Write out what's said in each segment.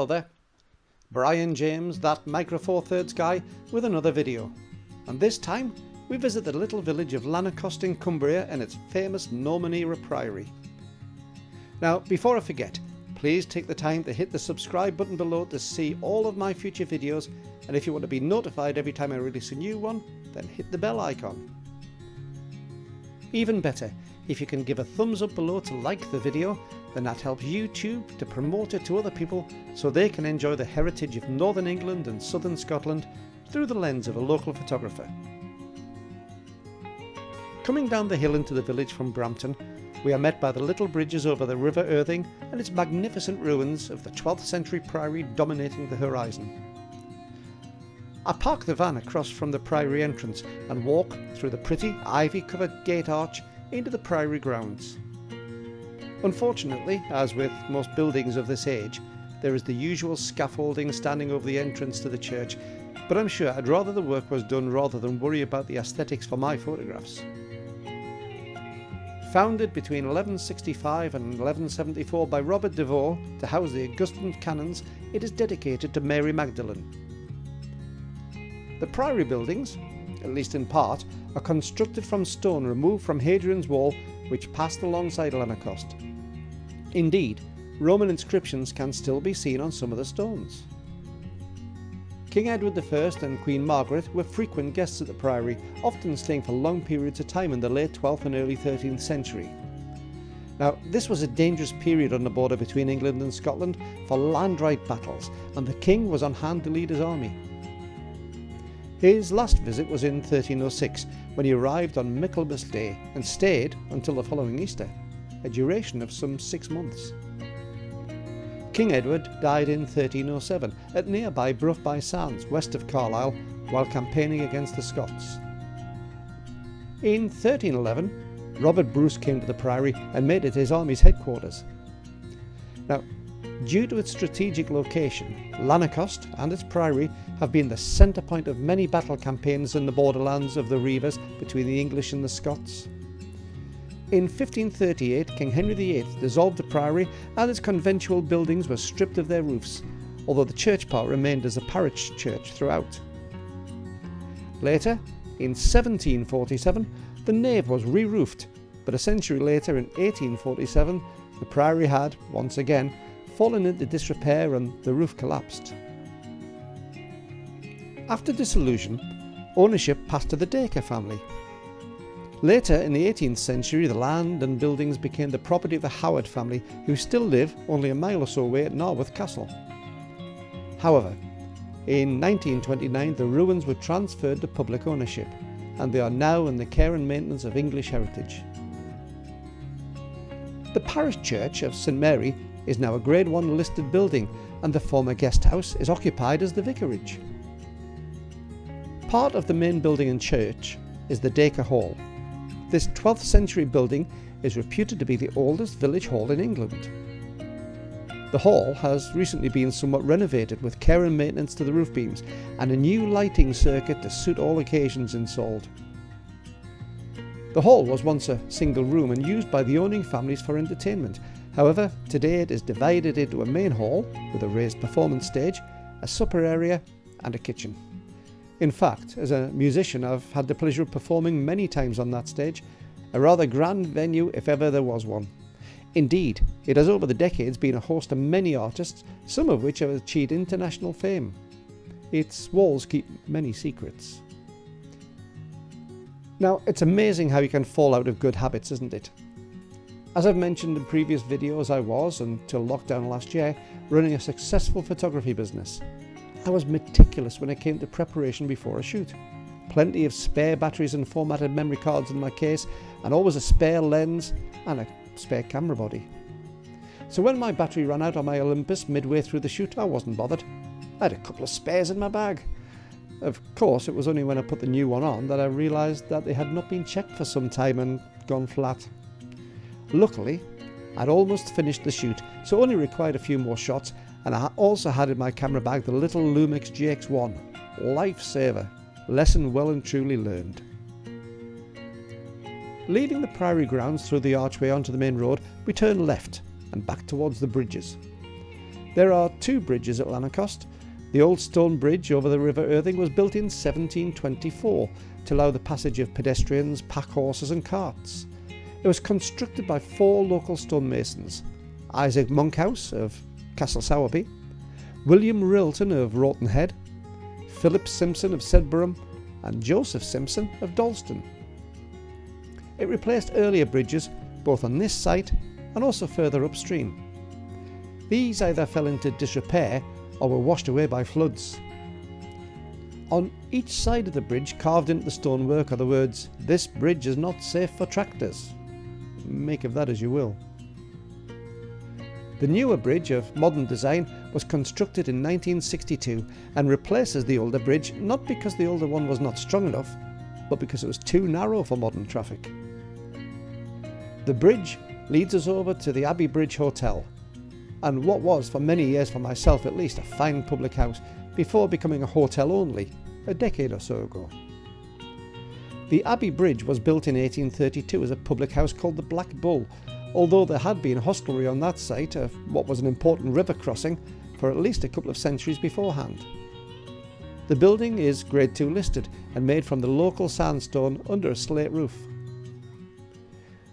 Hello there, Brian James, that Micro Four Thirds guy, with another video. And this time we visit the little village of Lanercost in Cumbria and its famous Norman era Priory. Now before I forget, please take the time to hit the subscribe button below to see all of my future videos, and if you want to be notified every time I release a new one, then hit the bell icon. Even better, if you can give a thumbs up below to like the video, then that helps YouTube to promote it to other people so they can enjoy the heritage of Northern England and Southern Scotland through the lens of a local photographer. Coming down the hill into the village from Brampton, we are met by the little bridges over the River Irthing and its magnificent ruins of the 12th century priory dominating the horizon. I park the van across from the priory entrance and walk through the pretty ivy-covered gate arch into the priory grounds. Unfortunately, as with most buildings of this age, there is the usual scaffolding standing over the entrance to the church, but I'm sure I'd rather the work was done rather than worry about the aesthetics for my photographs. Founded between 1165 and 1174 by Robert de Vaux to house the Augustan canons, it is dedicated to Mary Magdalene. The priory buildings, at least in part, are constructed from stone removed from Hadrian's wall which passed alongside Lanercost. Indeed, Roman inscriptions can still be seen on some of the stones. King Edward I and Queen Margaret were frequent guests at the priory, often staying for long periods of time in the late 12th and early 13th century. Now, this was a dangerous period on the border between England and Scotland for land right battles, and the king was on hand to lead his army. His last visit was in 1306, when he arrived on Michaelmas Day and stayed until the following Easter, a duration of some 6 months. King Edward died in 1307 at nearby Bruff Sands, west of Carlisle, while campaigning against the Scots. In 1311, Robert Bruce came to the priory and made it his army's headquarters. Now, due to its strategic location, Lanercost and its priory have been the centre point of many battle campaigns in the borderlands of the Reivers between the English and the Scots. In 1538, King Henry VIII dissolved the priory and its conventual buildings were stripped of their roofs, although the church part remained as a parish church throughout. Later, in 1747, the nave was re-roofed, but a century later, in 1847, the priory had, once again, fallen into disrepair and the roof collapsed. After dissolution, ownership passed to the Dacre family. Later in the 18th century, the land and buildings became the property of the Howard family, who still live only a mile or so away at Narberth Castle. However, in 1929 the ruins were transferred to public ownership, and they are now in the care and maintenance of English Heritage. The parish church of St Mary is now a Grade 1 listed building, and the former guest house is occupied as the vicarage. Part of the main building and church is the Dacre Hall. This 12th century building is reputed to be the oldest village hall in England. The hall has recently been somewhat renovated with care and maintenance to the roof beams and a new lighting circuit to suit all occasions installed. The hall was once a single room and used by the owning families for entertainment. However, today it is divided into a main hall with a raised performance stage, a supper area and a kitchen. In fact, as a musician I've had the pleasure of performing many times on that stage, a rather grand venue if ever there was one. Indeed, it has over the decades been a host to many artists, some of which have achieved international fame. Its walls keep many secrets. Now, it's amazing how you can fall out of good habits, isn't it? As I've mentioned in previous videos, I was, until lockdown last year, running a successful photography business. I was meticulous when it came to preparation before a shoot. Plenty of spare batteries and formatted memory cards in my case, and always a spare lens and a spare camera body. So when my battery ran out on my Olympus midway through the shoot, I wasn't bothered. I had a couple of spares in my bag. Of course, it was only when I put the new one on that I realised that they had not been checked for some time and gone flat. Luckily, I'd almost finished the shoot, so only required a few more shots, and I also had in my camera bag the little Lumix GX1. Lifesaver. Lesson well and truly learned. Leaving the priory grounds through the archway onto the main road, we turn left and back towards the bridges. There are two bridges at Lanercost. The old stone bridge over the River Irthing was built in 1724 to allow the passage of pedestrians, pack horses and carts. It was constructed by four local stonemasons: Isaac Monkhouse of Castle Sowerby, William Rilton of Rawton Head, Philip Simpson of Sedberham and Joseph Simpson of Dalston. It replaced earlier bridges both on this site and also further upstream. These either fell into disrepair or were washed away by floods. On each side of the bridge, carved into the stonework, are the words, "This bridge is not safe for tractors." Make of that as you will. The newer bridge of modern design was constructed in 1962 and replaces the older bridge, not because the older one was not strong enough, but because it was too narrow for modern traffic. The bridge leads us over to the Abbey Bridge Hotel, and what was, for many years for myself at least, a fine public house before becoming a hotel only a decade or so ago. The Abbey Bridge was built in 1832 as a public house called the Black Bull, although there had been hostelry on that site of what was an important river crossing for at least a couple of centuries beforehand. The building is Grade 2 listed and made from the local sandstone under a slate roof.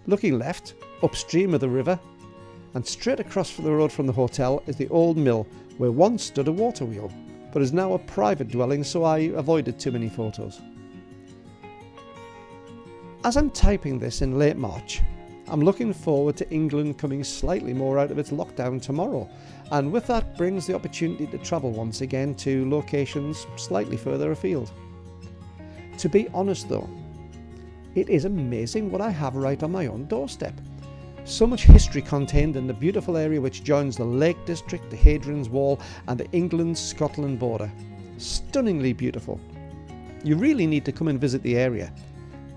Looking left, upstream of the river, and straight across the road from the hotel is the old mill where once stood a water wheel, but is now a private dwelling, so I avoided too many photos. As I'm typing this in late March, I'm looking forward to England coming slightly more out of its lockdown tomorrow, and with that brings the opportunity to travel once again to locations slightly further afield. To be honest though, it is amazing what I have right on my own doorstep. So much history contained in the beautiful area which joins the Lake District, the Hadrians Wall and the England-Scotland border. Stunningly beautiful. You really need to come and visit the area.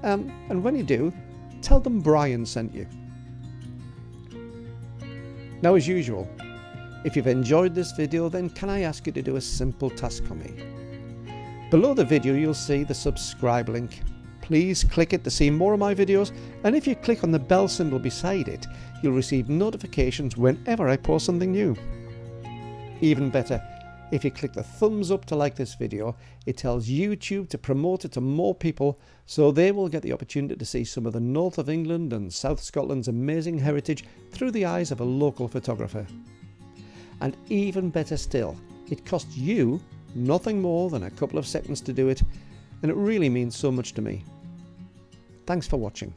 And when you do, tell them Brian sent you. Now, as usual, if you've enjoyed this video, then can I ask you to do a simple task for me? Below the video you'll see the subscribe link. Please click it to see more of my videos, and if you click on the bell symbol beside it, you'll receive notifications whenever I post something new. Even better, if you click the thumbs up to like this video, it tells YouTube to promote it to more people so they will get the opportunity to see some of the north of England and South Scotland's amazing heritage through the eyes of a local photographer. And even better still, it costs you nothing more than a couple of seconds to do it, and it really means so much to me. Thanks for watching.